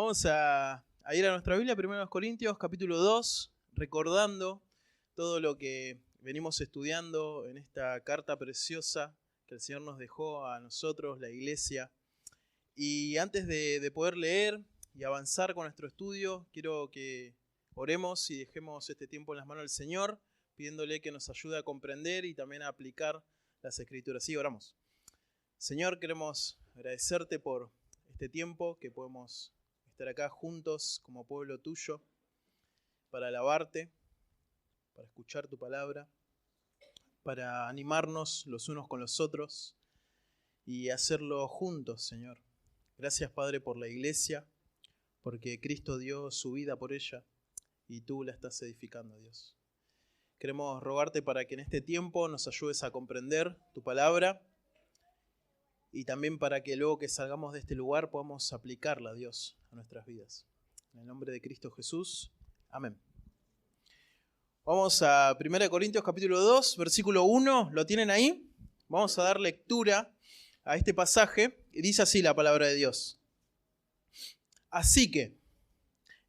Vamos a ir a nuestra Biblia, 1 Corintios, capítulo 2, recordando todo lo que venimos estudiando en esta carta preciosa que el Señor nos dejó a nosotros, la iglesia. Y antes de poder leer y avanzar con nuestro estudio, quiero que oremos y dejemos este tiempo en las manos del Señor, pidiéndole que nos ayude a comprender y también a aplicar las Escrituras. Sí, oramos. Señor, queremos agradecerte por este tiempo que podemos estar acá juntos como pueblo tuyo para alabarte, para escuchar tu palabra, para animarnos los unos con los otros y hacerlo juntos, Señor. Gracias, Padre, por la iglesia, porque Cristo dio su vida por ella y tú la estás edificando, Dios. Queremos rogarte para que en este tiempo nos ayudes a comprender tu palabra y también para que luego que salgamos de este lugar podamos aplicarla, Dios, a nuestras vidas. En el nombre de Cristo Jesús. Amén. Vamos a 1 Corintios capítulo 2, versículo 1. ¿Lo tienen ahí? Vamos a dar lectura a este pasaje y dice así la palabra de Dios. Así que,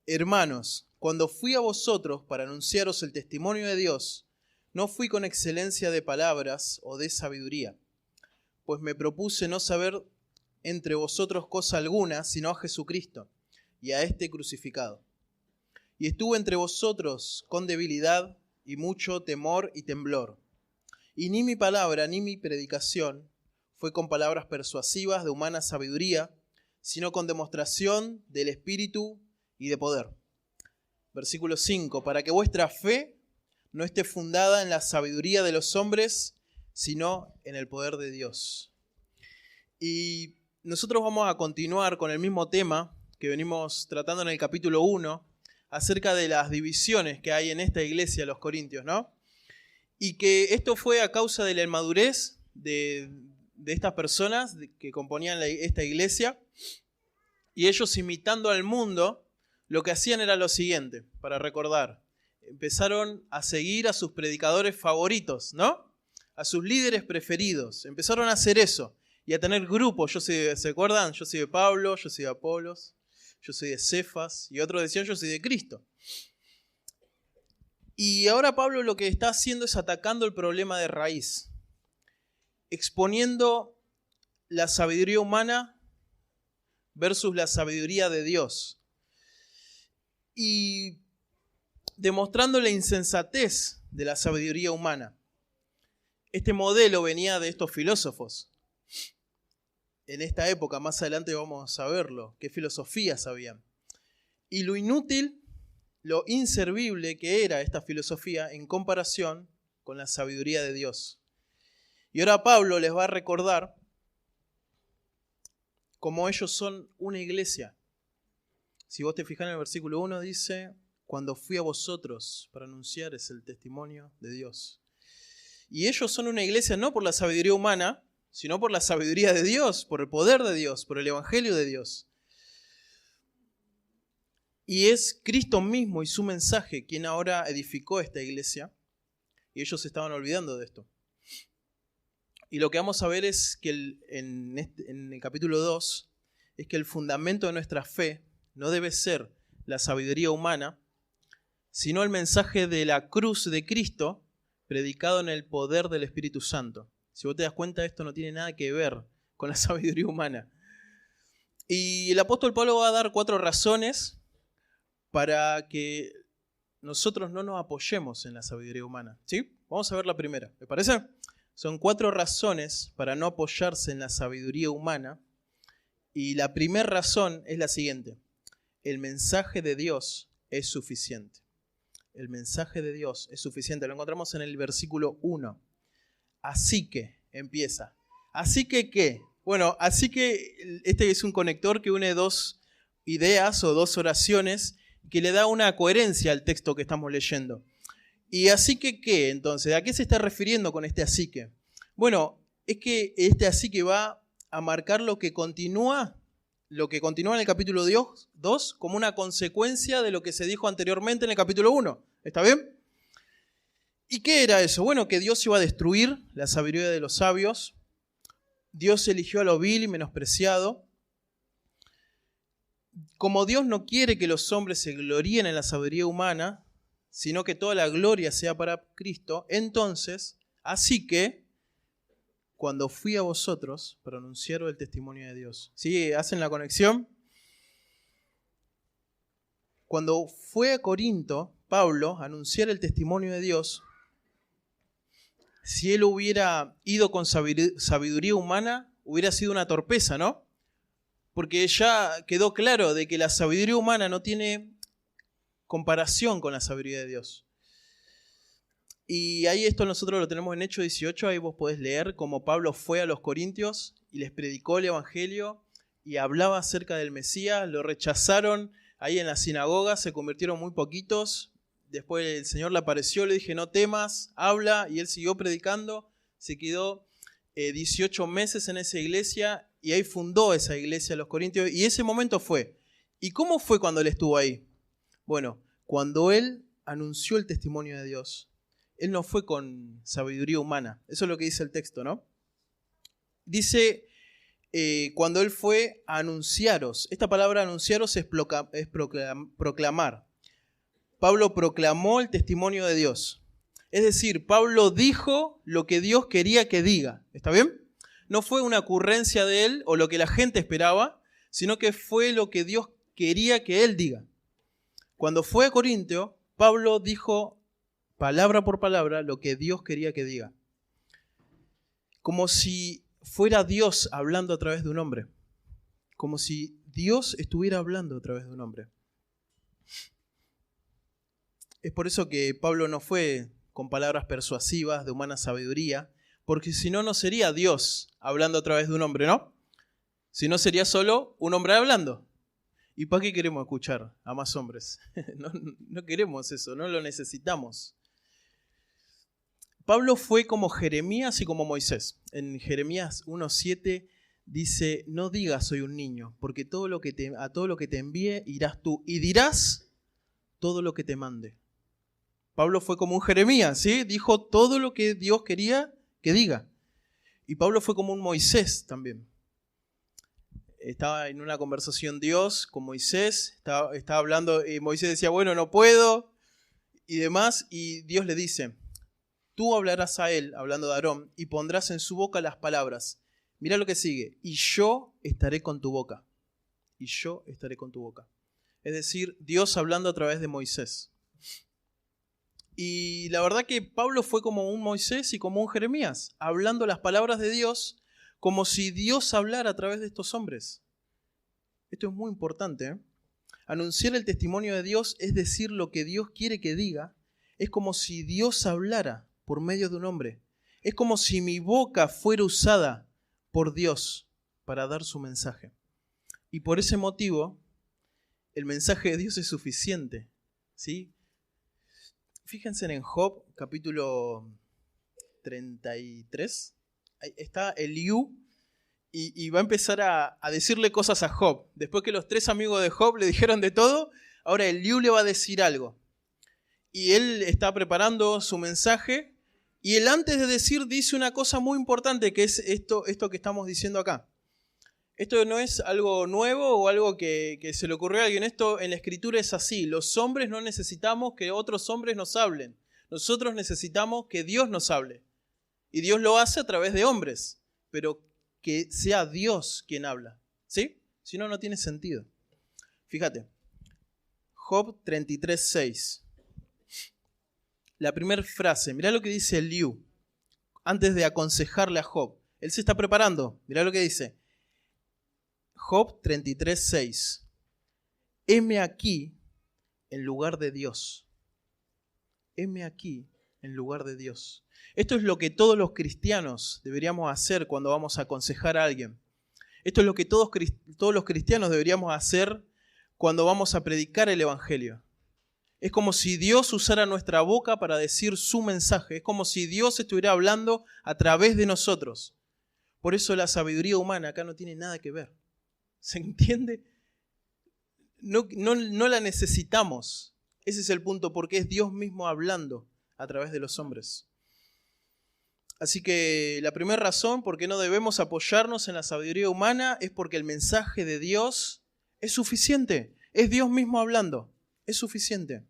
hermanos, cuando fui a vosotros para anunciaros el testimonio de Dios, no fui con excelencia de palabras o de sabiduría, pues me propuse no saber entre vosotros cosa alguna, sino a Jesucristo, y a este crucificado. Y estuve entre vosotros con debilidad y mucho temor y temblor. Y ni mi palabra ni mi predicación fue con palabras persuasivas de humana sabiduría, sino con demostración del Espíritu y de poder. Versículo 5. Para que vuestra fe no esté fundada en la sabiduría de los hombres, sino en el poder de Dios. Y nosotros vamos a continuar con el mismo tema que venimos tratando en el capítulo 1, acerca de las divisiones que hay en esta iglesia, los Corintios, ¿no? Y que esto fue a causa de la inmadurez de estas personas que componían esta iglesia, y ellos, imitando al mundo, lo que hacían era lo siguiente, para recordar. Empezaron a seguir a sus predicadores favoritos, ¿no? A sus líderes preferidos. Empezaron a hacer eso y a tener grupos. ¿Se acuerdan? Yo soy de Pablo, yo soy de Apolos, yo soy de Cefas, y otros decían yo soy de Cristo. Y ahora Pablo lo que está haciendo es atacando el problema de raíz, exponiendo la sabiduría humana versus la sabiduría de Dios y demostrando la insensatez de la sabiduría humana. Este modelo venía de estos filósofos. En esta época, más adelante vamos a verlo, qué filosofías habían. Y lo inútil, lo inservible que era esta filosofía en comparación con la sabiduría de Dios. Y ahora Pablo les va a recordar cómo ellos son una iglesia. Si vos te fijas en el versículo 1 dice, cuando fui a vosotros para anunciar es el testimonio de Dios. Y ellos son una iglesia no por la sabiduría humana, sino por la sabiduría de Dios, por el poder de Dios, por el evangelio de Dios. Y es Cristo mismo y su mensaje quien ahora edificó esta iglesia, y ellos se estaban olvidando de esto. Y lo que vamos a ver es que en el capítulo 2, es que el fundamento de nuestra fe no debe ser la sabiduría humana, sino el mensaje de la cruz de Cristo, predicado en el poder del Espíritu Santo. Si vos te das cuenta, esto no tiene nada que ver con la sabiduría humana. Y el apóstol Pablo va a dar 4 razones para que nosotros no nos apoyemos en la sabiduría humana. ¿Sí? Vamos a ver la primera. ¿Me parece? Son 4 razones para no apoyarse en la sabiduría humana. Y la primera razón es la siguiente. El mensaje de Dios es suficiente. El mensaje de Dios es suficiente. Lo encontramos en el versículo 1. Así que, empieza. ¿Así que qué? Bueno, así que este es un conector que une 2 ideas o 2 oraciones que le da una coherencia al texto que estamos leyendo. ¿Y así que qué? Entonces, ¿a qué se está refiriendo con este así que? Bueno, es que este así que va a marcar lo que continúa en el capítulo 2 como una consecuencia de lo que se dijo anteriormente en el capítulo 1. ¿Está bien? ¿Y qué era eso? Bueno, que Dios iba a destruir la sabiduría de los sabios. Dios eligió a lo vil y menospreciado. como Dios no quiere que los hombres se gloríen en la sabiduría humana, sino que toda la gloria sea para Cristo, entonces, así que, cuando fui a vosotros para anunciaros el testimonio de Dios. ¿Sí? ¿Hacen la conexión? Cuando fue a Corinto, Pablo, a anunciar el testimonio de Dios, si él hubiera ido con sabiduría humana, hubiera sido una torpeza, ¿no? Porque ya quedó claro de que la sabiduría humana no tiene comparación con la sabiduría de Dios. Y ahí esto nosotros lo tenemos en Hechos 18, ahí vos podés leer cómo Pablo fue a los corintios y les predicó el evangelio y hablaba acerca del Mesías, lo rechazaron ahí en la sinagoga, se convirtieron muy poquitos, después el Señor le apareció, le dije no temas, habla, y él siguió predicando, se quedó 18 meses en esa iglesia y ahí fundó esa iglesia los corintios y ese momento fue. ¿Y cómo fue cuando él estuvo ahí? Bueno, cuando él anunció el testimonio de Dios, él no fue con sabiduría humana. Eso es lo que dice el texto, ¿no? Dice, cuando él fue a anunciaros. Esta palabra anunciaros es proclamar. Pablo proclamó el testimonio de Dios. Es decir, Pablo dijo lo que Dios quería que diga. ¿Está bien? No fue una ocurrencia de él o lo que la gente esperaba, sino que fue lo que Dios quería que él diga. Cuando fue a Corintio, Pablo dijo palabra por palabra lo que Dios quería que diga. Como si fuera Dios hablando a través de un hombre. Como si Dios estuviera hablando a través de un hombre. Es por eso que Pablo no fue con palabras persuasivas de humana sabiduría, porque si no, no sería Dios hablando a través de un hombre, ¿no? Si no, sería solo un hombre hablando. ¿Y para qué queremos escuchar a más hombres? No queremos eso, no lo necesitamos. Pablo fue como Jeremías y como Moisés. En Jeremías 1:7 dice, no digas soy un niño, porque a todo lo que te envíe irás tú y dirás todo lo que te mande. Pablo fue como un Jeremías, ¿sí? Dijo todo lo que Dios quería que diga. Y Pablo fue como un Moisés también. Estaba en una conversación Dios con Moisés, estaba hablando y Moisés decía, bueno, no puedo y demás, y Dios le dice, tú hablarás a él, hablando de Aarón, y pondrás en su boca las palabras. Mirá lo que sigue, y yo estaré con tu boca. Y yo estaré con tu boca. Es decir, Dios hablando a través de Moisés. Y la verdad que Pablo fue como un Moisés y como un Jeremías, hablando las palabras de Dios como si Dios hablara a través de estos hombres. Esto es muy importante, ¿eh? Anunciar el testimonio de Dios es decir lo que Dios quiere que diga. Es como si Dios hablara por medio de un hombre. Es como si mi boca fuera usada por Dios para dar su mensaje. Y por ese motivo, el mensaje de Dios es suficiente, ¿sí? Fíjense en Job, capítulo 33. Ahí está Eliú y va a empezar a decirle cosas a Job. Después que los 3 amigos de Job le dijeron de todo, ahora Eliú le va a decir algo. Y él está preparando su mensaje y él antes de decir dice una cosa muy importante que es esto que estamos diciendo acá. Esto no es algo nuevo o algo que se le ocurrió a alguien. Esto en la Escritura es así. Los hombres no necesitamos que otros hombres nos hablen. Nosotros necesitamos que Dios nos hable. Y Dios lo hace a través de hombres. Pero que sea Dios quien habla. ¿Sí? Si no, no tiene sentido. Fíjate. Job 33:6. La primera frase. Mirá lo que dice Eliú. Antes de aconsejarle a Job. Él se está preparando. Mirá lo que dice. Job 33:6. Heme aquí en lugar de Dios. Heme aquí en lugar de Dios. Esto es lo que todos los cristianos deberíamos hacer cuando vamos a aconsejar a alguien. Esto es lo que todos los cristianos deberíamos hacer cuando vamos a predicar el Evangelio. Es como si Dios usara nuestra boca para decir su mensaje. Es como si Dios estuviera hablando a través de nosotros. Por eso la sabiduría humana acá no tiene nada que ver. ¿Se entiende? No la necesitamos. Ese es el punto, porque es Dios mismo hablando a través de los hombres. Así que la primera razón por qué no debemos apoyarnos en la sabiduría humana es porque el mensaje de Dios Es suficiente. Es Dios mismo hablando. Es suficiente.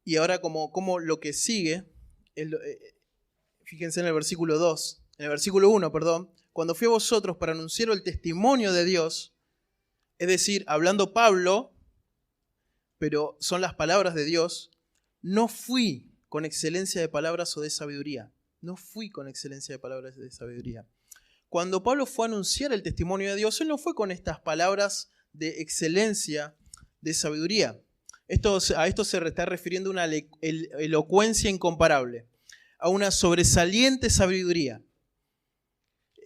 Y ahora como lo que sigue, fíjense en el versículo 2, en el versículo 1, perdón, cuando fui a vosotros para anunciar el testimonio de Dios, es decir, hablando Pablo, pero son las palabras de Dios, no fui con excelencia de palabras o de sabiduría. No fui con excelencia de palabras o de sabiduría. Cuando Pablo fue a anunciar el testimonio de Dios, él no fue con estas palabras de excelencia, de sabiduría. A esto se está refiriendo una elocuencia incomparable, a una sobresaliente sabiduría.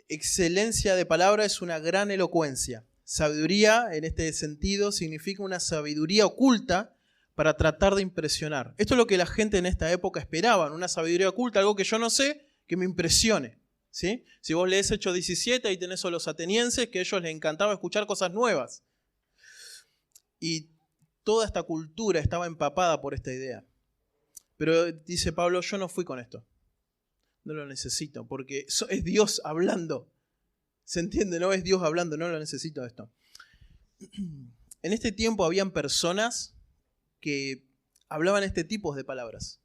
Excelencia de palabra es una gran elocuencia. Sabiduría, en este sentido, significa una sabiduría oculta para tratar de impresionar. Esto es lo que la gente en esta época esperaba, una sabiduría oculta, algo que yo no sé, que me impresione. ¿Sí? Si vos lees Hechos 17, ahí tenés a los atenienses, que a ellos les encantaba escuchar cosas nuevas. Y toda esta cultura estaba empapada por esta idea. Pero dice Pablo, yo no fui con esto. No lo necesito, porque es Dios hablando. ¿Se entiende? No es Dios hablando, no lo necesito esto. En este tiempo habían personas que hablaban este tipo de palabras.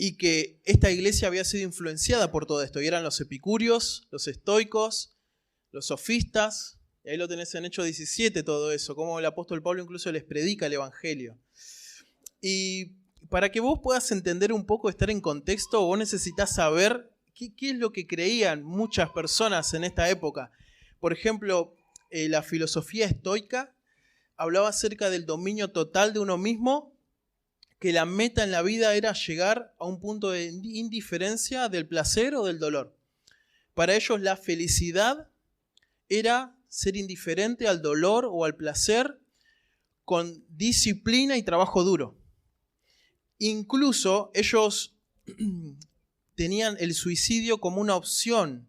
Y que esta iglesia había sido influenciada por todo esto. Y eran los epicúreos, los estoicos, los sofistas. Y ahí lo tenés en Hechos 17 todo eso. Cómo el apóstol Pablo incluso les predica el evangelio. Y para que vos puedas entender un poco, estar en contexto, vos necesitas saber qué es lo que creían muchas personas en esta época. Por ejemplo, la filosofía estoica hablaba acerca del dominio total de uno mismo, que la meta en la vida era llegar a un punto de indiferencia del placer o del dolor. Para ellos la felicidad era ser indiferente al dolor o al placer con disciplina y trabajo duro. Incluso ellos tenían el suicidio como una opción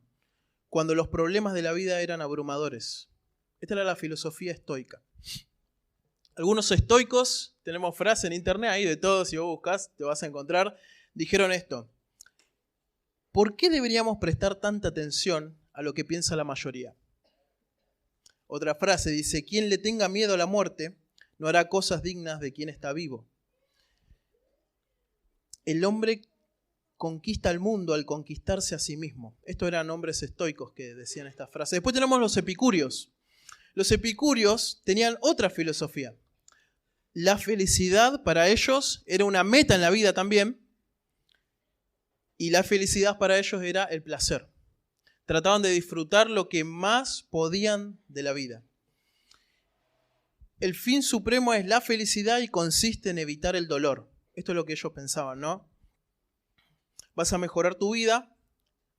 cuando los problemas de la vida eran abrumadores. Esta era la filosofía estoica. Algunos estoicos, tenemos frases en internet ahí de todo, si vos buscas te vas a encontrar, dijeron esto: ¿por qué deberíamos prestar tanta atención a lo que piensa la mayoría? Otra frase dice: quien le tenga miedo a la muerte no hará cosas dignas de quien está vivo. El hombre conquista el mundo al conquistarse a sí mismo. Estos eran hombres estoicos que decían esta frase. Después tenemos los epicúreos. Los epicúreos tenían otra filosofía. La felicidad para ellos era una meta en la vida también, y la felicidad para ellos era el placer. Trataban de disfrutar lo que más podían de la vida. El fin supremo es la felicidad y consiste en evitar el dolor. Esto es lo que ellos pensaban, ¿no? Vas a mejorar tu vida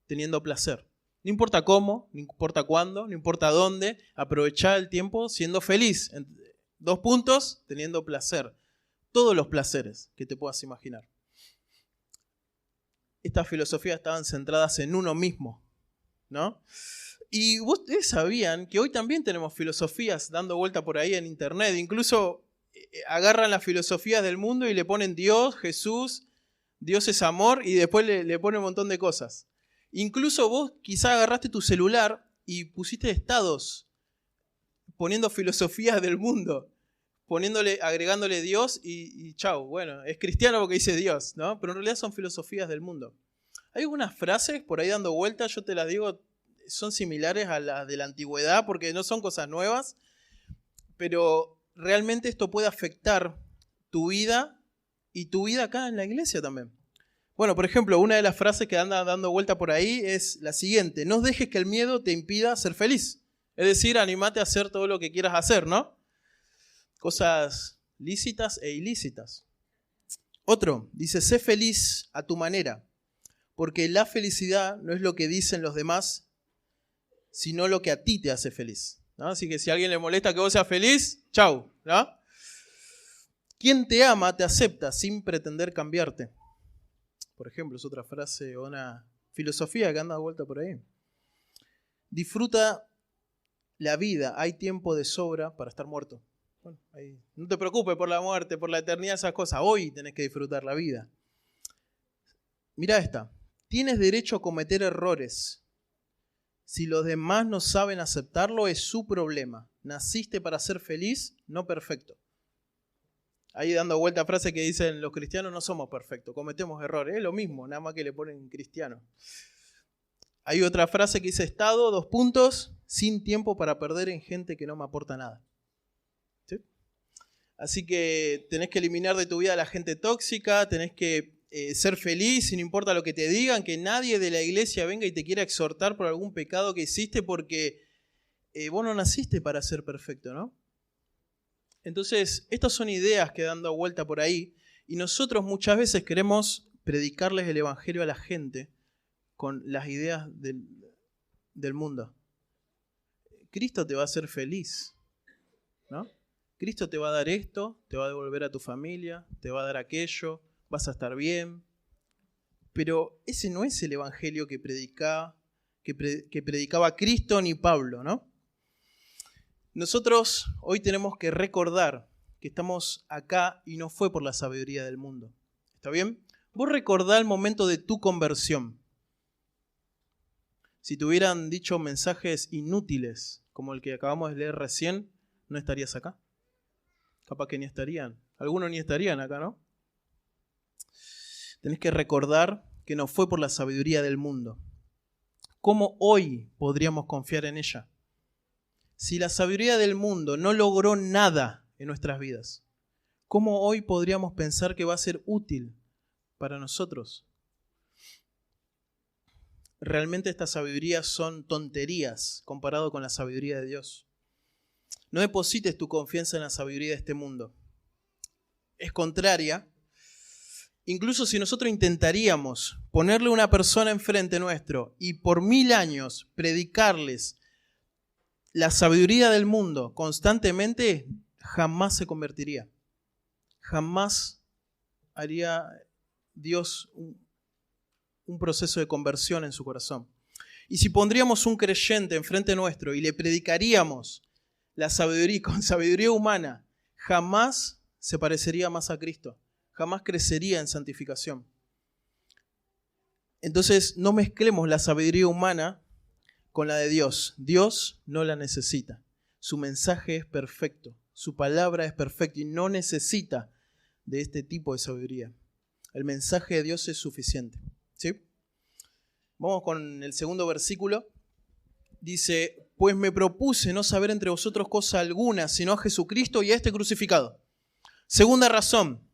teniendo placer. No importa cómo, no importa cuándo, no importa dónde, aprovechar el tiempo siendo feliz. 2 puntos, teniendo placer. Todos los placeres que te puedas imaginar. Estas filosofías estaban centradas en uno mismo, ¿no? Y ustedes sabían que hoy también tenemos filosofías dando vuelta por ahí en internet. Incluso agarran las filosofías del mundo y le ponen Dios, Jesús, Dios es amor, y después le ponen un montón de cosas. Incluso vos quizá agarraste tu celular y pusiste estados poniendo filosofías del mundo, agregándole Dios y chau. Bueno, es cristiano porque dice Dios, ¿no? Pero en realidad son filosofías del mundo. Hay algunas frases por ahí dando vueltas, yo te las digo, son similares a las de la antigüedad porque no son cosas nuevas, pero realmente esto puede afectar tu vida y tu vida acá en la iglesia también. Bueno, por ejemplo, una de las frases que anda dando vuelta por ahí es la siguiente: no dejes que el miedo te impida ser feliz. Es decir, animate a hacer todo lo que quieras hacer, ¿no? Cosas lícitas e ilícitas. Otro, dice: sé feliz a tu manera, porque la felicidad no es lo que dicen los demás, sino lo que a ti te hace feliz, ¿no? Así que si a alguien le molesta que vos seas feliz, chau, ¿no? Quien te ama te acepta sin pretender cambiarte. Por ejemplo, es otra frase o una filosofía que anda de vuelta por ahí. Disfruta la vida, hay tiempo de sobra para estar muerto. Bueno, ahí, no te preocupes por la muerte, por la eternidad, esas cosas. Hoy tenés que disfrutar la vida. Mirá esta. Tienes derecho a cometer errores Si los demás no saben aceptarlo, es su problema. Naciste para ser feliz, no perfecto. Ahí dando vuelta a frase que dicen, los cristianos no somos perfectos, cometemos errores. Es lo mismo, nada más que le ponen cristiano. Hay otra frase que dice, Estado, 2 puntos, sin tiempo para perder en gente que no me aporta nada. ¿Sí? Así que tenés que eliminar de tu vida a la gente tóxica, tenés que ser feliz, no importa lo que te digan, que nadie de la iglesia venga y te quiera exhortar por algún pecado que hiciste porque vos no naciste para ser perfecto, ¿no? Entonces, estas son ideas que dando vuelta por ahí y nosotros muchas veces queremos predicarles el evangelio a la gente con las ideas del mundo. Cristo te va a hacer feliz, ¿no? Cristo te va a dar esto, te va a devolver a tu familia, te va a dar aquello, vas a estar bien. Pero ese no es el evangelio que predicaba Cristo ni Pablo, ¿no? Nosotros hoy tenemos que recordar que estamos acá y no fue por la sabiduría del mundo. ¿Está bien? Vos recordá el momento de tu conversión. Si te hubieran dicho mensajes inútiles como el que acabamos de leer recién, no estarías acá. Capaz que ni estarían. Algunos ni estarían acá, ¿no? Tenés que recordar que no fue por la sabiduría del mundo. ¿Cómo hoy podríamos confiar en ella? Si la sabiduría del mundo no logró nada en nuestras vidas, ¿cómo hoy podríamos pensar que va a ser útil para nosotros? Realmente estas sabidurías son tonterías comparado con la sabiduría de Dios. No deposites tu confianza en la sabiduría de este mundo. Es contraria. Incluso si nosotros intentaríamos ponerle una persona enfrente nuestro y por 1000 años predicarles la sabiduría del mundo constantemente, jamás se convertiría. Jamás haría Dios un proceso de conversión en su corazón. Y si pondríamos un creyente enfrente nuestro y le predicaríamos la sabiduría con sabiduría humana, jamás se parecería más a Cristo. Jamás crecería en santificación. Entonces no mezclemos la sabiduría humana con la de Dios. Dios no la necesita. Su mensaje es perfecto. Su palabra es perfecta y no necesita de este tipo de sabiduría. El mensaje de Dios es suficiente. ¿Sí? Vamos con el segundo versículo. Dice, pues me propuse no saber entre vosotros cosa alguna, sino a Jesucristo y a este crucificado. Segunda razón.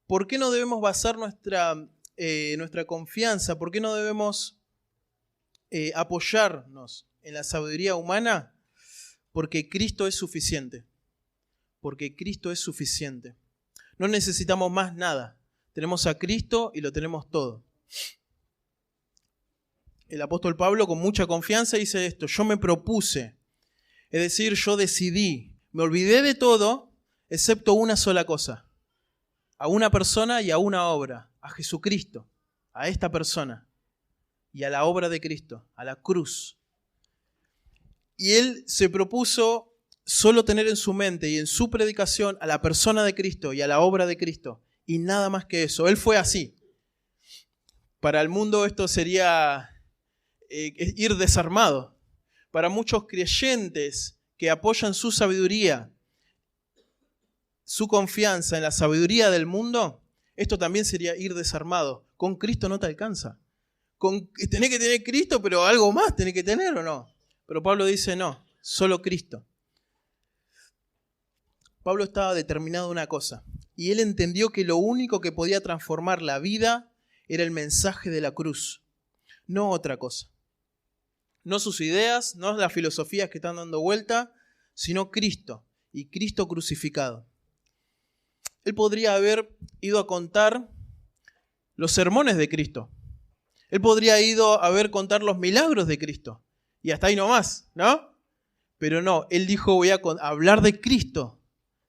¿Por qué no debemos basar nuestra confianza? ¿Por qué no debemos apoyarnos en la sabiduría humana? Porque Cristo es suficiente. Porque Cristo es suficiente. No necesitamos más nada. Tenemos a Cristo y lo tenemos todo. El apóstol Pablo con mucha confianza dice esto: yo me propuse, es decir, yo decidí, me olvidé de todo excepto una sola cosa. A una persona y a una obra, a Jesucristo, a esta persona y a la obra de Cristo, a la cruz. Y él se propuso solo tener en su mente y en su predicación a la persona de Cristo y a la obra de Cristo, y nada más que eso. Él fue así. Para el mundo esto sería ir desarmado. Para muchos creyentes que apoyan su sabiduría, su confianza en la sabiduría del mundo, esto también sería ir desarmado. Con Cristo no te alcanza. Tenés que tener Cristo, pero algo más tenés que tener, ¿o no? Pero Pablo dice no, solo Cristo. Pablo estaba determinado en una cosa, y él entendió que lo único que podía transformar la vida era el mensaje de la cruz, no otra cosa. No sus ideas, no las filosofías que están dando vuelta, sino Cristo, y Cristo crucificado. Él podría haber ido a contar los sermones de Cristo. Él podría haber contar los milagros de Cristo. Y hasta ahí nomás, ¿no? Pero no, él dijo, voy a hablar de Cristo,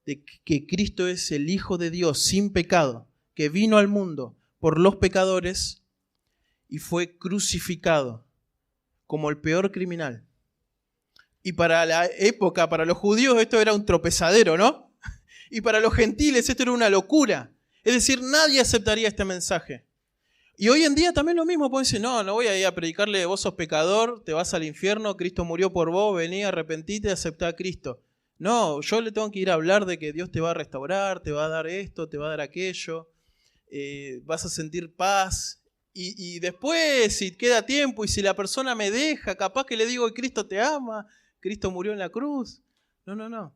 de que Cristo es el Hijo de Dios sin pecado, que vino al mundo por los pecadores y fue crucificado como el peor criminal. Y para la época, para los judíos, esto era un tropezadero, ¿no? Y para los gentiles esto era una locura. Es decir, nadie aceptaría este mensaje. Y hoy en día también lo mismo, pueden decir, no voy a ir a predicarle, vos sos pecador, te vas al infierno, Cristo murió por vos, vení, arrepentite, aceptá a Cristo. No, yo le tengo que ir a hablar de que Dios te va a restaurar, te va a dar esto, te va a dar aquello, vas a sentir paz. Y después, si queda tiempo y si la persona me deja, capaz que le digo que Cristo te ama, Cristo murió en la cruz. No.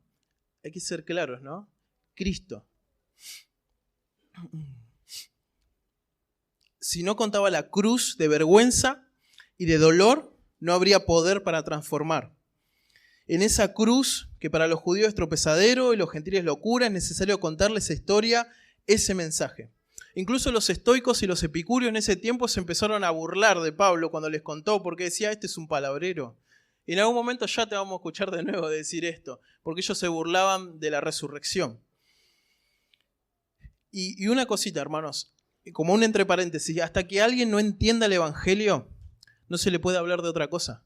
Hay que ser claros, ¿no? Cristo. Si no contaba la cruz de vergüenza y de dolor, no habría poder para transformar. En esa cruz, que para los judíos es tropezadero y los gentiles locura, es necesario contarle esa historia, ese mensaje. Incluso los estoicos y los epicúreos en ese tiempo se empezaron a burlar de Pablo cuando les contó, porque decía, este es un palabrero. Y en algún momento ya te vamos a escuchar de nuevo decir esto, porque ellos se burlaban de la resurrección. Y una cosita, hermanos, como un entre paréntesis, hasta que alguien no entienda el evangelio, no se le puede hablar de otra cosa.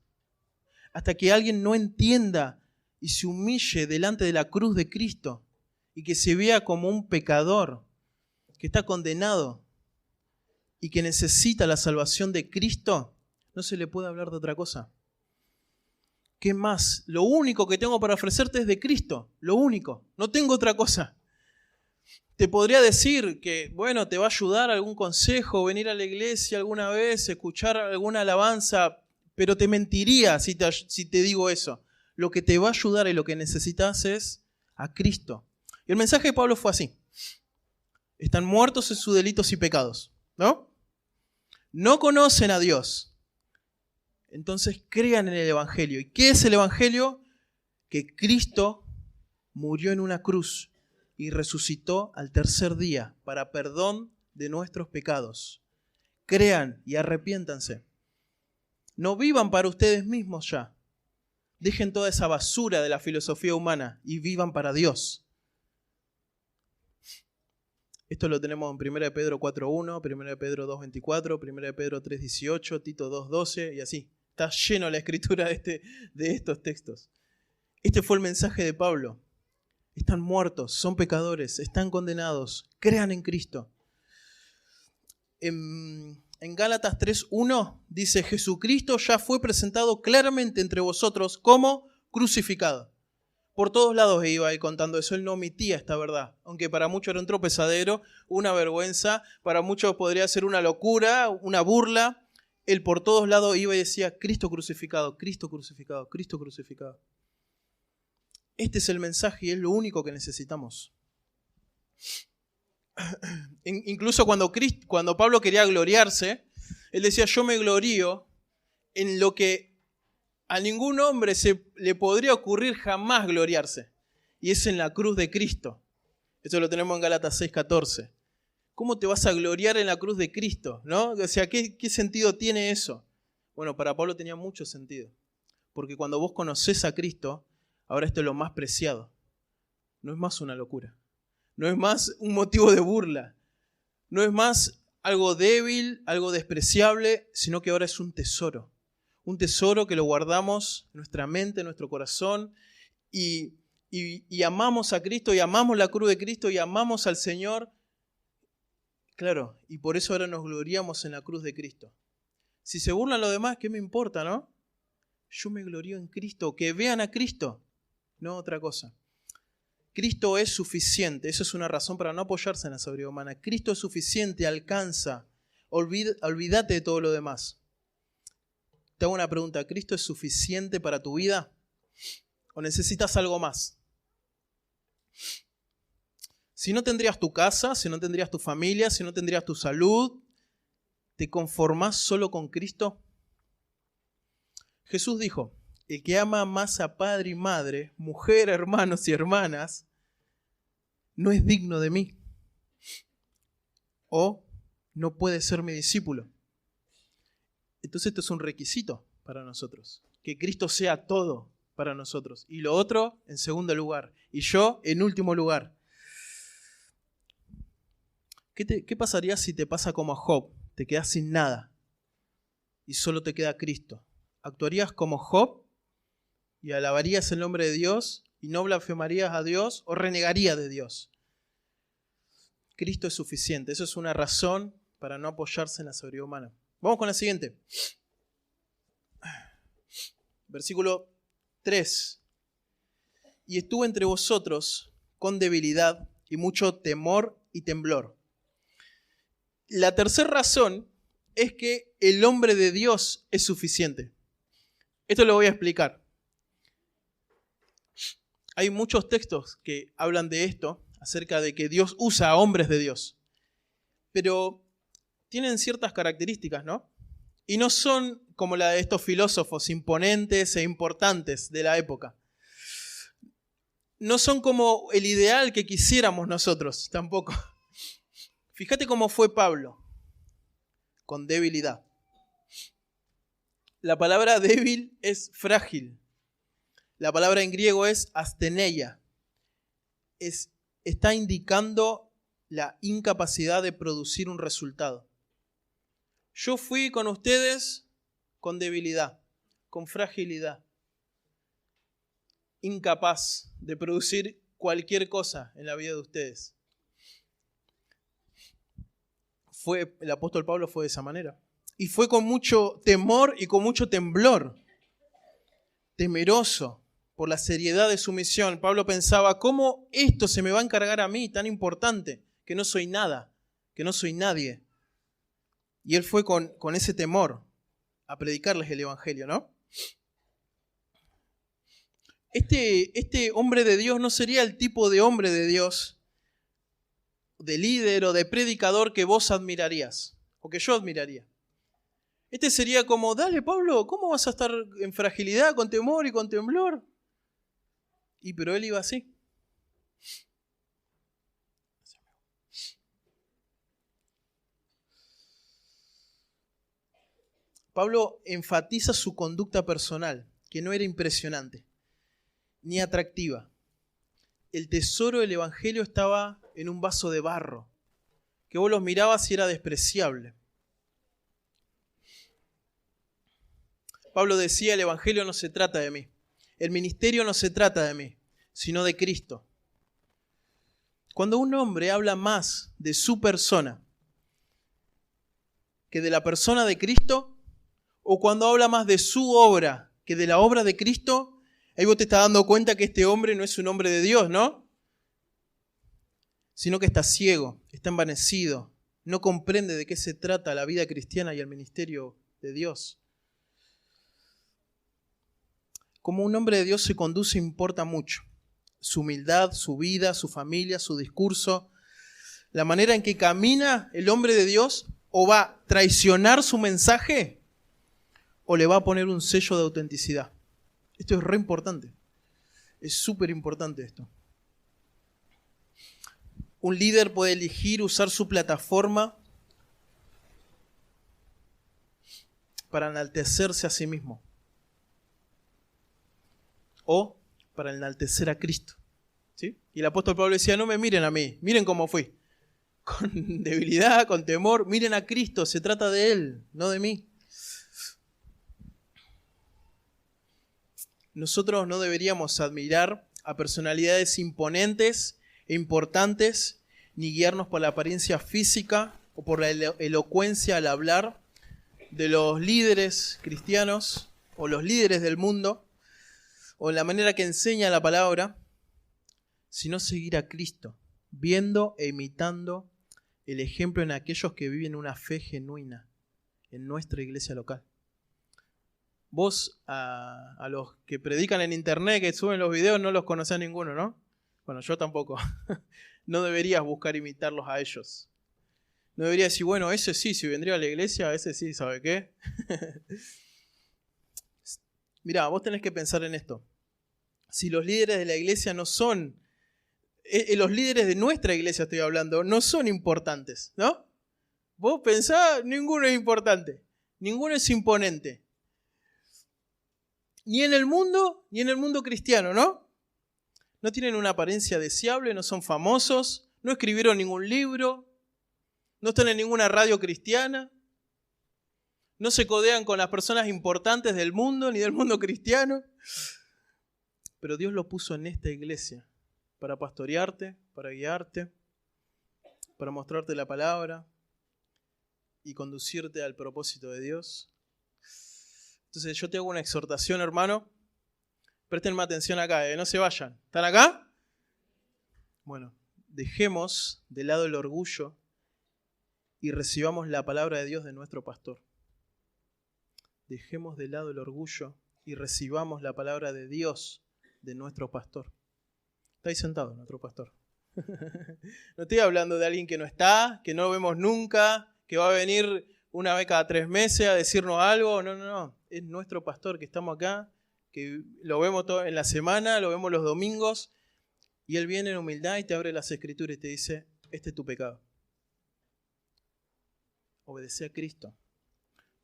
Hasta que alguien no entienda y se humille delante de la cruz de Cristo y que se vea como un pecador que está condenado y que necesita la salvación de Cristo, no se le puede hablar de otra cosa. ¿Qué más? Lo único que tengo para ofrecerte es de Cristo, lo único, no tengo otra cosa. Te podría decir que, bueno, te va a ayudar algún consejo, venir a la iglesia alguna vez, escuchar alguna alabanza, pero te mentiría si te digo eso. Lo que te va a ayudar y lo que necesitas es a Cristo. Y el mensaje de Pablo fue así. Están muertos en sus delitos y pecados, ¿no? No conocen a Dios. Entonces crean en el Evangelio. ¿Y qué es el Evangelio? Que Cristo murió en una cruz y resucitó al tercer día para perdón de nuestros pecados. Crean y arrepiéntanse. No vivan para ustedes mismos ya. Dejen toda esa basura de la filosofía humana y vivan para Dios. Esto lo tenemos en 1 Pedro 4.1, 1 Pedro 2.24, 1 Pedro 3.18, Tito 2.12 y así. Está lleno la escritura de estos textos. Este fue el mensaje de Pablo. Están muertos, son pecadores, están condenados. Crean en Cristo. En Gálatas 3.1 dice, Jesucristo ya fue presentado claramente entre vosotros como crucificado. Por todos lados iba ahí contando eso, él no omitía esta verdad. Aunque para muchos era un tropezadero, una vergüenza, para muchos podría ser una locura, una burla. Él por todos lados iba y decía, Cristo crucificado, Cristo crucificado, Cristo crucificado. Este es el mensaje y es lo único que necesitamos. Incluso cuando Pablo quería gloriarse, él decía, yo me glorío en lo que a ningún hombre le podría ocurrir jamás gloriarse. Y es en la cruz de Cristo. Esto lo tenemos en Gálatas 6.14. ¿Cómo te vas a gloriar en la cruz de Cristo? ¿No? O sea, ¿qué sentido tiene eso? Bueno, para Pablo tenía mucho sentido. Porque cuando vos conocés a Cristo, ahora esto es lo más preciado. No es más una locura. No es más un motivo de burla. No es más algo débil, algo despreciable, sino que ahora es un tesoro. Un tesoro que lo guardamos en nuestra mente, en nuestro corazón. Y amamos a Cristo, y amamos la cruz de Cristo, y amamos al Señor. Claro, y por eso ahora nos gloriamos en la cruz de Cristo. Si se burlan los demás, ¿qué me importa, no? Yo me glorío en Cristo, que vean a Cristo. No otra cosa. Cristo es suficiente. Eso es una razón para no apoyarse en la sabiduría humana. Cristo es suficiente, alcanza. Olvídate de todo lo demás. Te hago una pregunta. ¿Cristo es suficiente para tu vida? ¿O necesitas algo más? Si no tendrías tu casa, si no tendrías tu familia, si no tendrías tu salud, ¿te conformás solo con Cristo? Jesús dijo, el que ama más a padre y madre, mujer, hermanos y hermanas, no es digno de mí. O no puede ser mi discípulo. Entonces esto es un requisito para nosotros. Que Cristo sea todo para nosotros. Y lo otro en segundo lugar. Y yo en último lugar. ¿Qué pasaría si te pasa como a Job? Te quedas sin nada. Y solo te queda Cristo. ¿Actuarías como Job? ¿Y alabarías el nombre de Dios? ¿Y no blasfemarías a Dios? ¿O renegarías de Dios? Cristo es suficiente. Eso es una razón para no apoyarse en la sabiduría humana. Vamos con la siguiente. Versículo 3. Y estuvo entre vosotros con debilidad y mucho temor y temblor. La tercera razón es que el hombre de Dios es suficiente. Esto lo voy a explicar. Hay muchos textos que hablan de esto, acerca de que Dios usa a hombres de Dios. Pero tienen ciertas características, ¿no? Y no son como la de estos filósofos imponentes e importantes de la época. No son como el ideal que quisiéramos nosotros, tampoco. Fíjate cómo fue Pablo, con debilidad. La palabra débil es frágil. La palabra en griego es asteneia. Está indicando la incapacidad de producir un resultado. Yo fui con ustedes con debilidad, con fragilidad, incapaz de producir cualquier cosa en la vida de ustedes. El apóstol Pablo fue de esa manera. Y fue con mucho temor y con mucho temblor, temeroso por la seriedad de su misión. Pablo pensaba, ¿cómo esto se me va a encargar a mí, tan importante, que no soy nada, que no soy nadie? Y él fue con ese temor a predicarles el evangelio, ¿no? Este hombre de Dios no sería el tipo de hombre de Dios, de líder o de predicador que vos admirarías, o que yo admiraría. Este sería como, dale Pablo, ¿cómo vas a estar en fragilidad, con temor y con temblor? Pero él iba así. Pablo enfatiza su conducta personal, que no era impresionante, ni atractiva. El tesoro del evangelio estaba en un vaso de barro, que vos los mirabas y era despreciable. Pablo decía, el evangelio no se trata de mí. El ministerio no se trata de mí, sino de Cristo. Cuando un hombre habla más de su persona que de la persona de Cristo, o cuando habla más de su obra que de la obra de Cristo, ahí vos te estás dando cuenta que este hombre no es un hombre de Dios, ¿no? Sino que está ciego, está envanecido, no comprende de qué se trata la vida cristiana y el ministerio de Dios. Como un hombre de Dios se conduce importa mucho. Su humildad, su vida, su familia, su discurso, la manera en que camina el hombre de Dios, o va a traicionar su mensaje o le va a poner un sello de autenticidad. Esto es re importante. Es súper importante esto. Un líder puede elegir usar su plataforma para enaltecerse a sí mismo o para enaltecer a Cristo. ¿Sí? Y el apóstol Pablo decía, no me miren a mí, miren cómo fui. Con debilidad, con temor, miren a Cristo, se trata de Él, no de mí. Nosotros no deberíamos admirar a personalidades imponentes e importantes, ni guiarnos por la apariencia física o por la elocuencia al hablar de los líderes cristianos o los líderes del mundo, o la manera que enseña la palabra, sino seguir a Cristo, viendo e imitando el ejemplo en aquellos que viven una fe genuina en nuestra iglesia local. Vos a los que predican en internet, que suben los videos, no los conocés a ninguno, ¿no? Bueno, yo tampoco. No deberías buscar imitarlos a ellos. No deberías decir, bueno, ese sí, si vendría a la iglesia, ese sí, ¿sabe qué? Mirá, vos tenés que pensar en esto. Si los líderes de la iglesia no son, los líderes de nuestra iglesia estoy hablando, no son importantes, ¿no? Vos pensás, ninguno es importante, ninguno es imponente. Ni en el mundo cristiano, ¿no? No tienen una apariencia deseable, no son famosos, no escribieron ningún libro, no están en ninguna radio cristiana, no se codean con las personas importantes del mundo ni del mundo cristiano. Pero Dios lo puso en esta iglesia para pastorearte, para guiarte, para mostrarte la palabra, y conducirte al propósito de Dios. Entonces yo te hago una exhortación, hermano. Prestenme atención acá, no se vayan. ¿Están acá? Bueno, dejemos de lado el orgullo y recibamos la palabra de Dios de nuestro pastor. Dejemos de lado el orgullo y recibamos la palabra de Dios de nuestro pastor. Está ahí sentado nuestro pastor. No estoy hablando de alguien que no está, que no lo vemos nunca, que va a venir una vez cada 3 meses a decirnos algo. No. Es nuestro pastor que estamos acá, que lo vemos todo en la semana, lo vemos los domingos, y él viene en humildad y te abre las escrituras y te dice, este es tu pecado. Obedece a Cristo.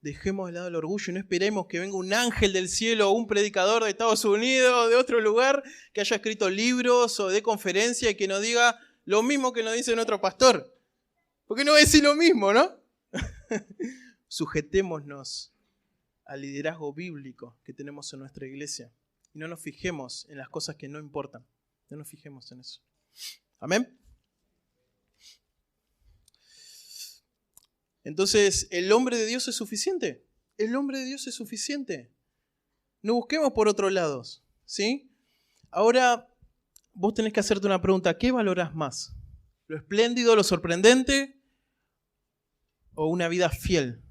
Dejemos de lado el orgullo y no esperemos que venga un ángel del cielo o un predicador de Estados Unidos o de otro lugar que haya escrito libros o de conferencia y que nos diga lo mismo que nos dice nuestro pastor. Porque no va a decir lo mismo, ¿no? Sujetémonos al liderazgo bíblico que tenemos en nuestra iglesia y no nos fijemos en las cosas que no importan. No nos fijemos en eso. Amén. Entonces, ¿el hombre de Dios es suficiente? El hombre de Dios es suficiente. No busquemos por otros lados, ¿sí? Ahora, vos tenés que hacerte una pregunta. ¿Qué valorás más? ¿Lo espléndido, lo sorprendente? ¿O una vida fiel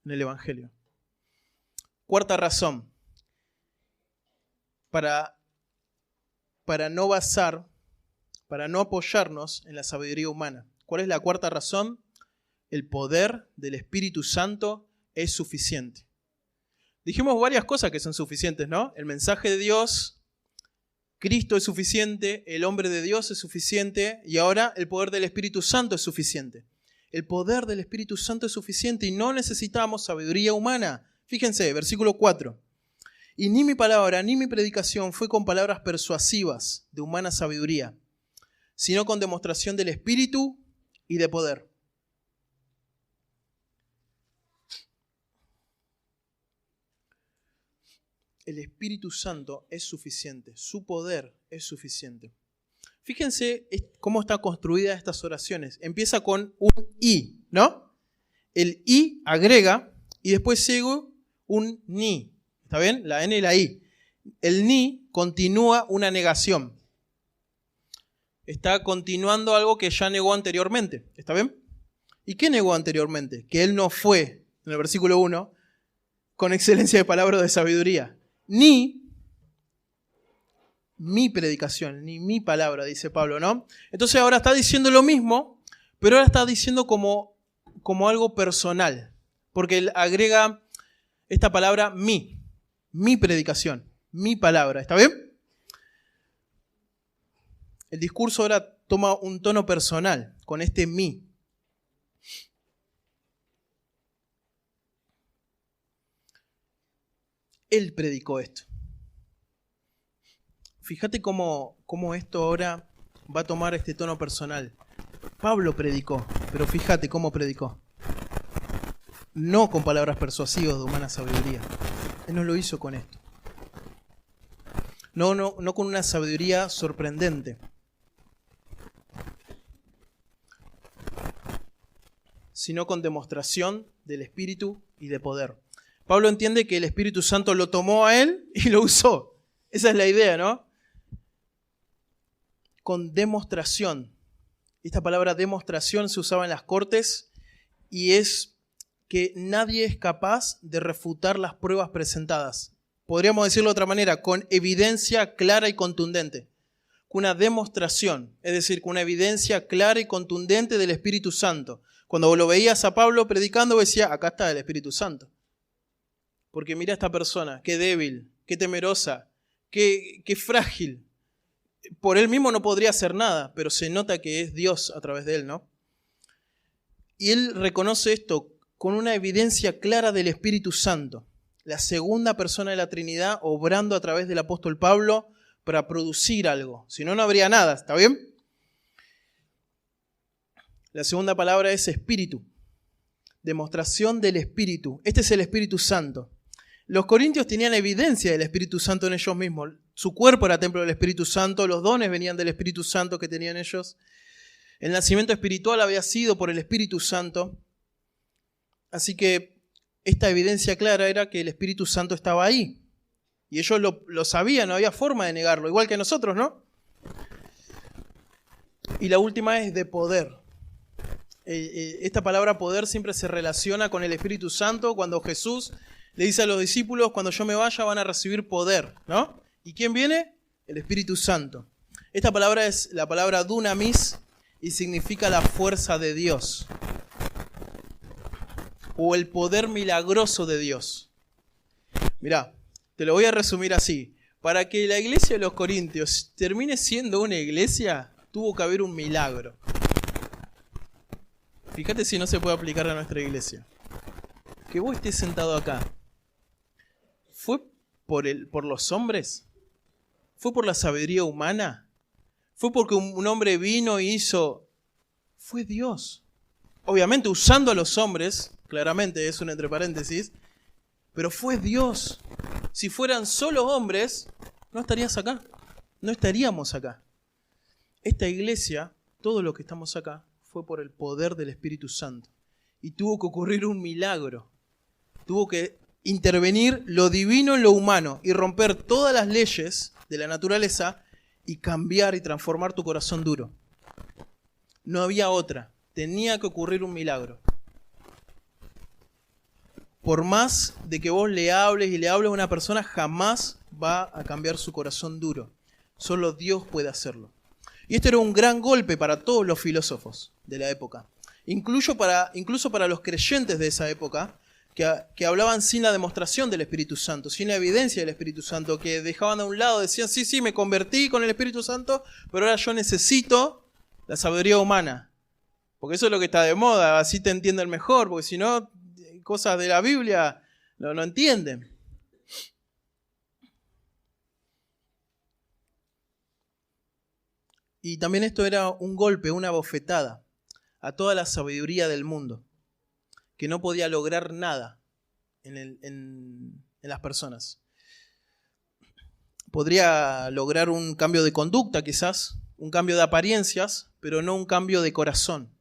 en el Evangelio? Cuarta razón. Para no apoyarnos en la sabiduría humana. ¿Cuál es la cuarta razón? El poder del Espíritu Santo es suficiente. Dijimos varias cosas que son suficientes, ¿no? El mensaje de Dios, Cristo es suficiente, el hombre de Dios es suficiente y ahora el poder del Espíritu Santo es suficiente. El poder del Espíritu Santo es suficiente y no necesitamos sabiduría humana. Fíjense, versículo 4. Y ni mi palabra ni mi predicación fue con palabras persuasivas de humana sabiduría, sino con demostración del Espíritu y de poder. El Espíritu Santo es suficiente, su poder es suficiente. Fíjense cómo están construidas estas oraciones. Empieza con un y, ¿no? El y agrega y después sigue un ni. ¿Está bien? La n y la i. El ni continúa una negación. Está continuando algo que ya negó anteriormente. ¿Está bien? ¿Y qué negó anteriormente? Que él no fue, en el versículo 1, con excelencia de palabra o de sabiduría. Ni mi predicación, ni mi palabra, dice Pablo, ¿no? Entonces ahora está diciendo lo mismo, pero ahora está diciendo como algo personal, porque él agrega esta palabra mi predicación, mi palabra, ¿está bien? El discurso ahora toma un tono personal con este mi. Él predicó esto. Fíjate cómo esto ahora va a tomar este tono personal. Pablo predicó, pero fíjate cómo predicó. No con palabras persuasivas de humana sabiduría. Él no lo hizo con esto. No con una sabiduría sorprendente. Sino con demostración del Espíritu y de poder. Pablo entiende que el Espíritu Santo lo tomó a él y lo usó. Esa es la idea, ¿no? Con demostración. Esta palabra demostración se usaba en las cortes y es que nadie es capaz de refutar las pruebas presentadas. Podríamos decirlo de otra manera, con evidencia clara y contundente. Con una demostración, es decir, con una evidencia clara y contundente del Espíritu Santo. Cuando lo veías a Pablo predicando, decía, acá está el Espíritu Santo. Porque mira a esta persona, qué débil, qué temerosa, qué frágil. Por él mismo no podría hacer nada, pero se nota que es Dios a través de él, ¿no? Y él reconoce esto con una evidencia clara del Espíritu Santo. La segunda persona de la Trinidad obrando a través del apóstol Pablo para producir algo. Si no, no habría nada, ¿está bien? La segunda palabra es Espíritu. Demostración del Espíritu. Este es el Espíritu Santo. Los corintios tenían evidencia del Espíritu Santo en ellos mismos. Su cuerpo era templo del Espíritu Santo, los dones venían del Espíritu Santo que tenían ellos. El nacimiento espiritual había sido por el Espíritu Santo. Así que esta evidencia clara era que el Espíritu Santo estaba ahí. Y ellos lo sabían, no había forma de negarlo, igual que nosotros, ¿no? Y la última es de poder. Esta palabra poder siempre se relaciona con el Espíritu Santo. Cuando Jesús le dice a los discípulos, cuando yo me vaya van a recibir poder, ¿no? ¿Y quién viene? El Espíritu Santo. Esta palabra es la palabra dunamis y significa la fuerza de Dios. O el poder milagroso de Dios. Mirá, te lo voy a resumir así. Para que la iglesia de los Corintios termine siendo una iglesia, tuvo que haber un milagro. Fíjate si no se puede aplicar a nuestra iglesia. Que vos estés sentado acá. ¿Fue por los hombres? ¿Fue por la sabiduría humana? ¿Fue porque un hombre vino y hizo? Fue Dios. Obviamente usando a los hombres, claramente es un entre paréntesis, pero fue Dios. Si fueran solo hombres, no estarías acá. No estaríamos acá. Esta iglesia, todo lo que estamos acá, fue por el poder del Espíritu Santo. Y tuvo que ocurrir un milagro. Tuvo que intervenir lo divino en lo humano y romper todas las leyes de la naturaleza y cambiar y transformar tu corazón duro. No había otra. Tenía que ocurrir un milagro. Por más de que vos le hables y le hables a una persona, jamás va a cambiar su corazón duro. Solo Dios puede hacerlo. Y esto era un gran golpe para todos los filósofos de la época. Incluso para los creyentes de esa época, que hablaban sin la demostración del Espíritu Santo, sin la evidencia del Espíritu Santo, que dejaban a un lado, decían, sí, me convertí con el Espíritu Santo, pero ahora yo necesito la sabiduría humana. Porque eso es lo que está de moda, así te entienden mejor, porque si no, cosas de la Biblia no entienden. Y también esto era un golpe, una bofetada a toda la sabiduría del mundo, que no podía lograr nada en las personas. Podría lograr un cambio de conducta quizás, un cambio de apariencias, pero no un cambio de corazón.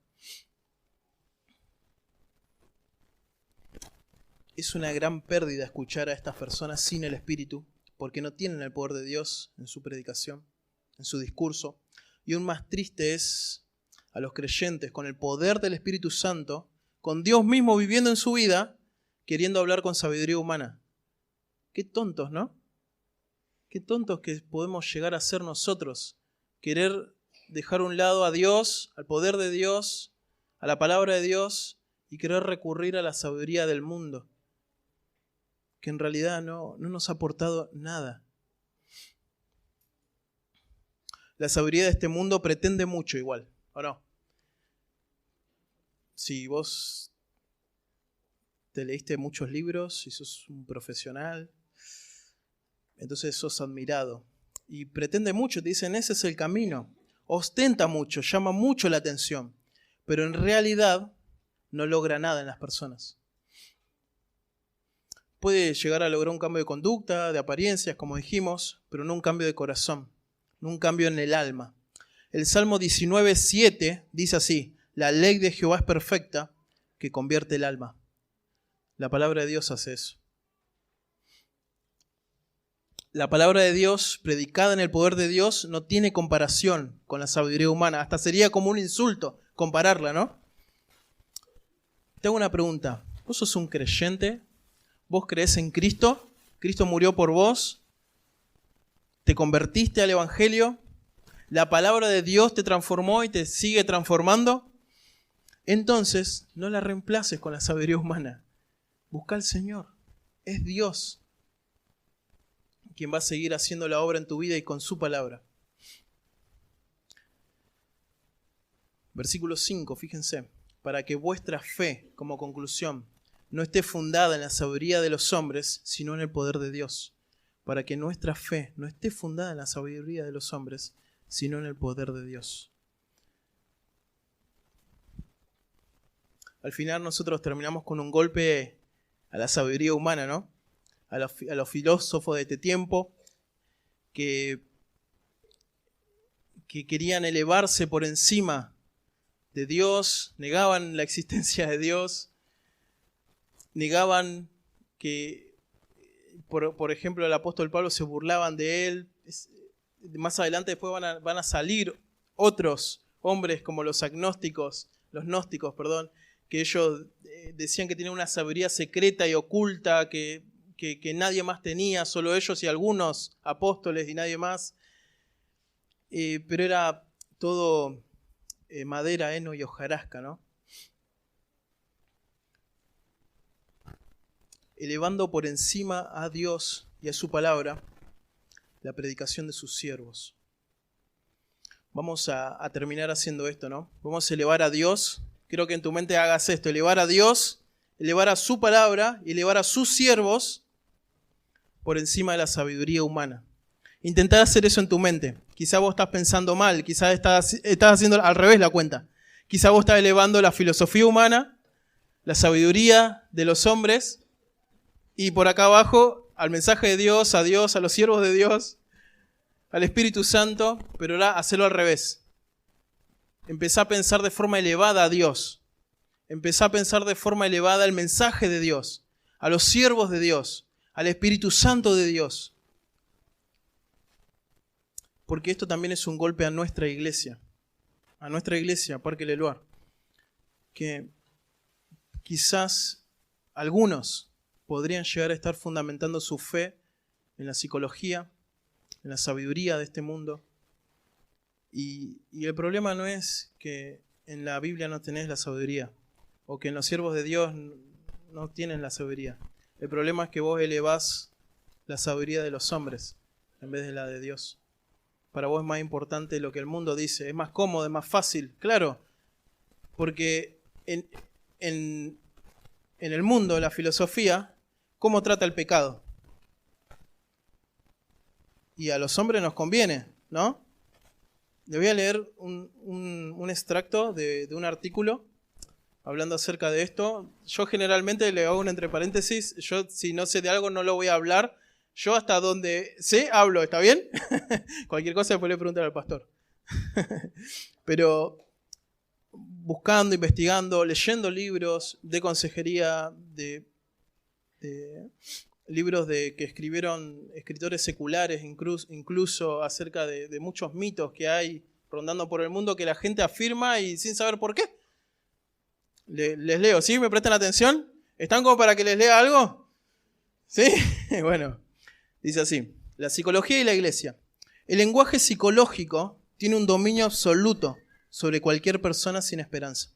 Es una gran pérdida escuchar a estas personas sin el Espíritu, porque no tienen el poder de Dios en su predicación, en su discurso. Y aún más triste es a los creyentes con el poder del Espíritu Santo, con Dios mismo viviendo en su vida, queriendo hablar con sabiduría humana. Qué tontos, ¿no? Qué tontos que podemos llegar a ser nosotros. Querer dejar a un lado a Dios, al poder de Dios, a la palabra de Dios, y querer recurrir a la sabiduría del mundo, que en realidad no nos ha aportado nada. La sabiduría de este mundo pretende mucho igual, ¿o no? Si vos te leíste muchos libros y sos un profesional, entonces sos admirado. Y pretende mucho, te dicen, ese es el camino. Ostenta mucho, llama mucho la atención, pero en realidad no logra nada en las personas. Puede llegar a lograr un cambio de conducta, de apariencias, como dijimos, pero no un cambio de corazón, no un cambio en el alma. El Salmo 19:7 dice así: la ley de Jehová es perfecta, que convierte el alma. La palabra de Dios hace eso. La palabra de Dios, predicada en el poder de Dios, no tiene comparación con la sabiduría humana. Hasta sería como un insulto compararla, ¿no? Te hago una pregunta. ¿Vos sos un creyente? ¿Vos creés en Cristo? ¿Cristo murió por vos? ¿Te convertiste al Evangelio? ¿La palabra de Dios te transformó y te sigue transformando? Entonces, no la reemplaces con la sabiduría humana. Busca al Señor. Es Dios quien va a seguir haciendo la obra en tu vida y con su palabra. Versículo 5, fíjense. Para que vuestra fe, como conclusión, no esté fundada en la sabiduría de los hombres, sino en el poder de Dios. Para que nuestra fe no esté fundada en la sabiduría de los hombres, sino en el poder de Dios. Al final nosotros terminamos con un golpe a la sabiduría humana, ¿no? A los filósofos de este tiempo que querían elevarse por encima de Dios, negaban la existencia de Dios, negaban que, por ejemplo, el apóstol Pablo, se burlaban de él. Más adelante después van a salir otros hombres como los gnósticos, perdón, que ellos decían que tenían una sabiduría secreta y oculta que nadie más tenía, solo ellos y algunos apóstoles y nadie más. Pero era todo madera, heno y hojarasca, ¿no? Elevando por encima a Dios y a su palabra la predicación de sus siervos. Vamos a terminar haciendo esto, ¿no? Vamos a elevar a Dios. Quiero que en tu mente hagas esto: elevar a Dios, elevar a su palabra y elevar a sus siervos por encima de la sabiduría humana. Intentar hacer eso en tu mente. Quizá vos estás pensando mal, quizá estás haciendo al revés la cuenta. Quizá vos estás elevando la filosofía humana, la sabiduría de los hombres, y por acá abajo al mensaje de Dios, a los siervos de Dios, al Espíritu Santo, pero ahora hacerlo al revés. Empezá a pensar de forma elevada a Dios. Empezá a pensar de forma elevada el mensaje de Dios, a los siervos de Dios, al Espíritu Santo de Dios. Porque esto también es un golpe a nuestra iglesia, Parque Leloir, que quizás algunos podrían llegar a estar fundamentando su fe en la psicología, en la sabiduría de este mundo. Y el problema no es que en la Biblia no tenés la sabiduría, o que en los siervos de Dios no tienen la sabiduría. El problema es que vos elevás la sabiduría de los hombres en vez de la de Dios. Para vos es más importante lo que el mundo dice, es más cómodo, es más fácil, claro, porque en el mundo, la filosofía, ¿cómo trata el pecado? Y a los hombres nos conviene, ¿no? Le voy a leer un extracto de un artículo hablando acerca de esto. Yo generalmente le hago un entre paréntesis. Yo, si no sé de algo, no lo voy a hablar. Yo hasta donde sé, hablo, ¿está bien? Cualquier cosa después le preguntar al pastor. Pero buscando, investigando, leyendo libros de consejería, de libros que escribieron escritores seculares, incluso acerca de muchos mitos que hay rondando por el mundo que la gente afirma y sin saber por qué. Les leo, ¿sí? ¿Me prestan atención? ¿Están como para que les lea algo? ¿Sí? Bueno, dice así: la psicología y la iglesia. El lenguaje psicológico tiene un dominio absoluto sobre cualquier persona sin esperanza.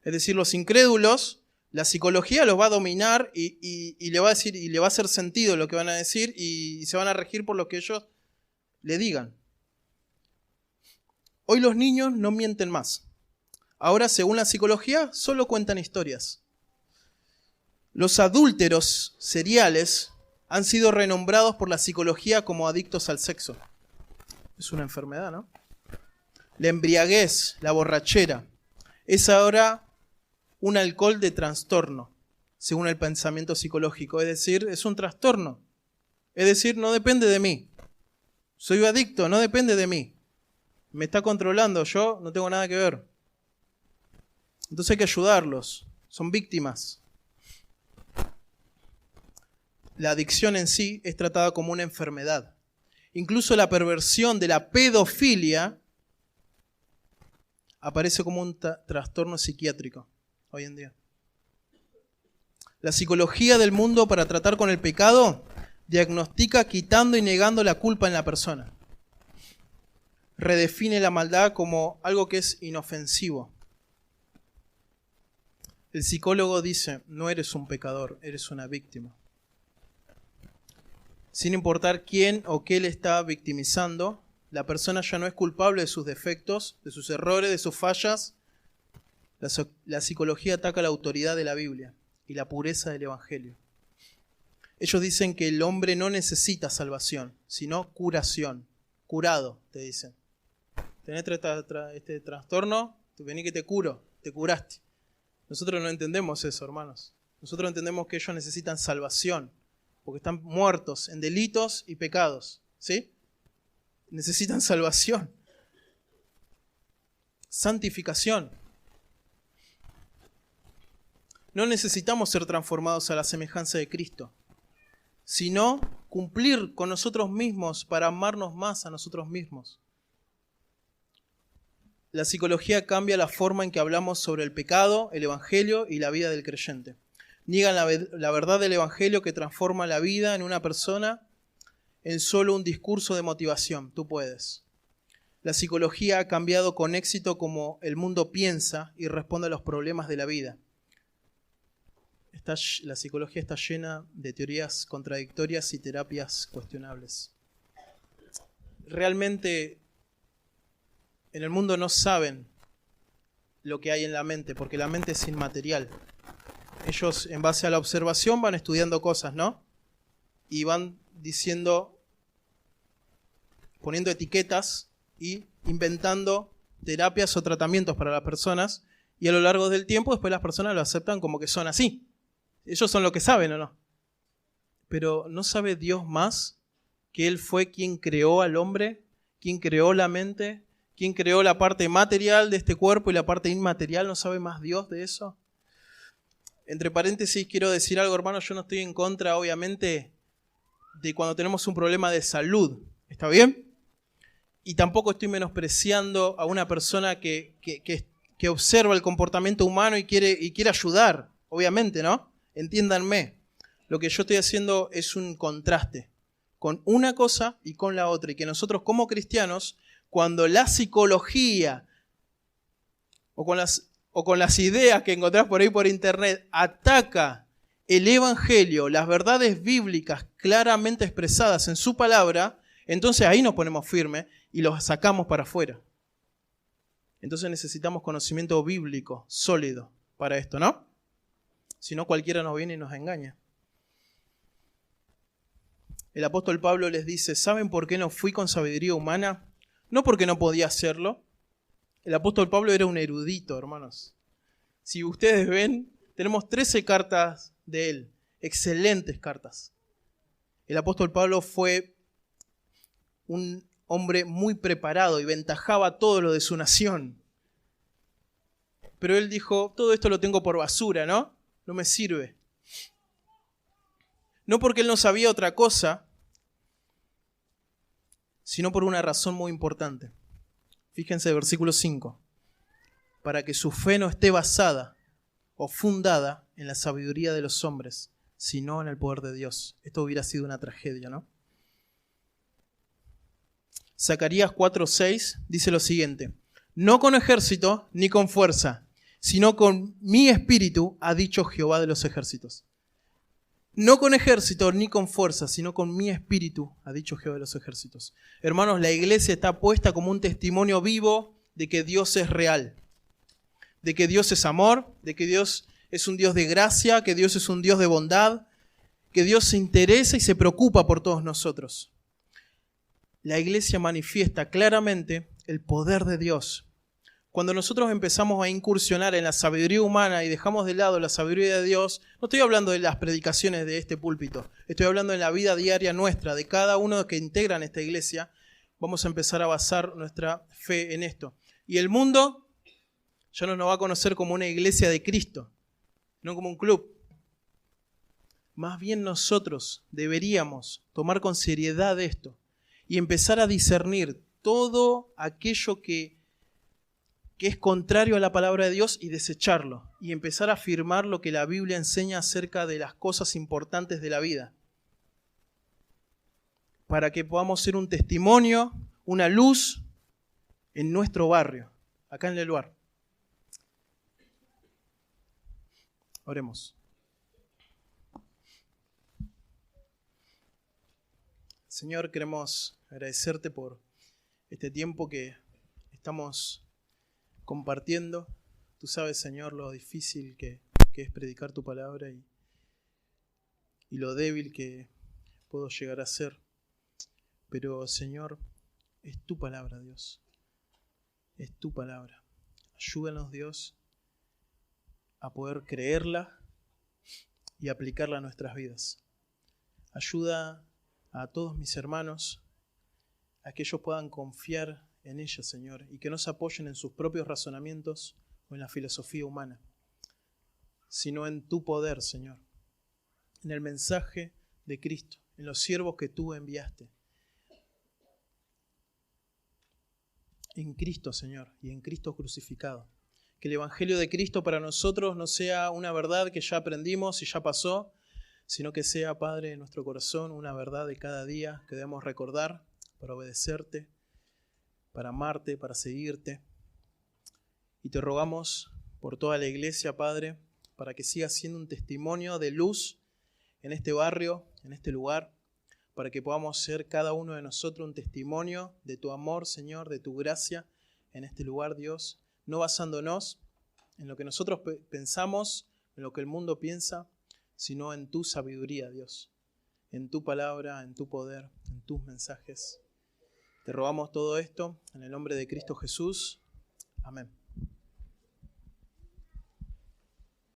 Es decir, los incrédulos, la psicología los va a dominar y le va a decir, y le va a hacer sentido lo que van a decir y se van a regir por lo que ellos le digan. Hoy los niños no mienten más. Ahora, según la psicología, solo cuentan historias. Los adúlteros seriales han sido renombrados por la psicología como adictos al sexo. Es una enfermedad, ¿no? La embriaguez, la borrachera, es ahora un alcohol de trastorno, según el pensamiento psicológico. Es decir, es un trastorno. Es decir, no depende de mí. Soy adicto, no depende de mí. Me está controlando, yo no tengo nada que ver. Entonces hay que ayudarlos. Son víctimas. La adicción en sí es tratada como una enfermedad. Incluso la perversión de la pedofilia aparece como un trastorno psiquiátrico hoy en día. La psicología del mundo, para tratar con el pecado, diagnostica quitando y negando la culpa en la persona. Redefine la maldad como algo que es inofensivo. El psicólogo dice: no eres un pecador, eres una víctima. Sin importar quién o qué le está victimizando, la persona ya no es culpable de sus defectos, de sus errores, de sus fallas. La psicología ataca la autoridad de la Biblia y la pureza del Evangelio. Ellos dicen que el hombre no necesita salvación, sino curación. Curado, te dicen. Tenés este trastorno, vení que te curo, te curaste. Nosotros no entendemos eso, hermanos. Nosotros entendemos que ellos necesitan salvación, porque están muertos en delitos y pecados, ¿sí? Necesitan salvación. Santificación. no necesitamos ser transformados a la semejanza de Cristo, sino cumplir con nosotros mismos para amarnos más a nosotros mismos. La psicología cambia la forma en que hablamos sobre el pecado, el evangelio y la vida del creyente. Niegan la verdad del evangelio que transforma la vida en una persona en solo un discurso de motivación. Tú puedes. La psicología ha cambiado con éxito cómo el mundo piensa y responde a los problemas de la vida. La psicología está llena de teorías contradictorias y terapias cuestionables. Realmente en el mundo no saben lo que hay en la mente, porque la mente es inmaterial. Ellos, en base a la observación, van estudiando cosas, ¿no? Y van diciendo, poniendo etiquetas y inventando terapias o tratamientos para las personas, y a lo largo del tiempo después las personas lo aceptan como que son así. Ellos son lo que saben, ¿o no? Pero ¿no sabe Dios más que Él fue quien creó al hombre, quien creó la mente, quien creó la parte material de este cuerpo y la parte inmaterial? ¿No sabe más Dios de eso? Entre paréntesis quiero decir algo, hermano, yo no estoy en contra, obviamente, de cuando tenemos un problema de salud. ¿Está bien? Y tampoco estoy menospreciando a una persona que observa el comportamiento humano y quiere ayudar, obviamente, ¿no? Entiéndanme, lo que yo estoy haciendo es un contraste con una cosa y con la otra. Y que nosotros como cristianos, cuando la psicología o con las ideas que encontrás por ahí por internet ataca el evangelio, las verdades bíblicas claramente expresadas en su palabra, entonces ahí nos ponemos firmes y los sacamos para afuera. Entonces necesitamos conocimiento bíblico sólido para esto, ¿no? Si no, cualquiera nos viene y nos engaña. El apóstol Pablo les dice, ¿saben por qué no fui con sabiduría humana? No porque no podía hacerlo. El apóstol Pablo era un erudito, hermanos. Si ustedes ven, tenemos 13 cartas de él, excelentes cartas. El apóstol Pablo fue un hombre muy preparado y ventajaba todo lo de su nación. Pero él dijo, todo esto lo tengo por basura, ¿no? No me sirve. No porque él no sabía otra cosa, sino por una razón muy importante. Fíjense, versículo 5. Para que su fe no esté basada o fundada en la sabiduría de los hombres, sino en el poder de Dios. Esto hubiera sido una tragedia, ¿no? Zacarías 4:6 dice lo siguiente: no con ejército ni con fuerza, sino con mi espíritu, ha dicho Jehová de los ejércitos. No con ejército ni con fuerza, sino con mi espíritu, ha dicho Jehová de los ejércitos. Hermanos, la iglesia está puesta como un testimonio vivo de que Dios es real, de que Dios es amor, de que Dios es un Dios de gracia, que Dios es un Dios de bondad, que Dios se interesa y se preocupa por todos nosotros. La iglesia manifiesta claramente el poder de Dios. Cuando nosotros empezamos a incursionar en la sabiduría humana y dejamos de lado la sabiduría de Dios, no estoy hablando de las predicaciones de este púlpito, estoy hablando de la vida diaria nuestra, de cada uno que integran esta iglesia, vamos a empezar a basar nuestra fe en esto. Y el mundo ya no nos va a conocer como una iglesia de Cristo, no como un club. Más bien nosotros deberíamos tomar con seriedad esto y empezar a discernir todo aquello que es contrario a la palabra de Dios y desecharlo, y empezar a afirmar lo que la Biblia enseña acerca de las cosas importantes de la vida, para que podamos ser un testimonio, una luz en nuestro barrio, acá en Leluar. Oremos. Señor, queremos agradecerte por este tiempo que estamos compartiendo. Tú sabes, Señor, lo difícil que es predicar tu palabra y lo débil que puedo llegar a ser. Pero, Señor, es tu palabra, Dios. Es tu palabra. Ayúdanos, Dios, a poder creerla y aplicarla a nuestras vidas. Ayuda a todos mis hermanos a que ellos puedan confiar en ella, Señor, y que no se apoyen en sus propios razonamientos o en la filosofía humana. sino en tu poder, Señor, en el mensaje de Cristo, en los siervos que tú enviaste. En Cristo, Señor, y en Cristo crucificado. Que el Evangelio de Cristo para nosotros no sea una verdad que ya aprendimos y ya pasó, sino que sea, Padre, en nuestro corazón una verdad de cada día que debemos recordar para obedecerte, para amarte, para seguirte. Y te rogamos por toda la iglesia, Padre, para que siga siendo un testimonio de luz en este barrio, en este lugar, para que podamos ser cada uno de nosotros un testimonio de tu amor, Señor, de tu gracia en este lugar, Dios, no basándonos en lo que nosotros pensamos, en lo que el mundo piensa, sino en tu sabiduría, Dios, en tu palabra, en tu poder, en tus mensajes. Te rogamos todo esto en el nombre de Cristo Jesús. Amén.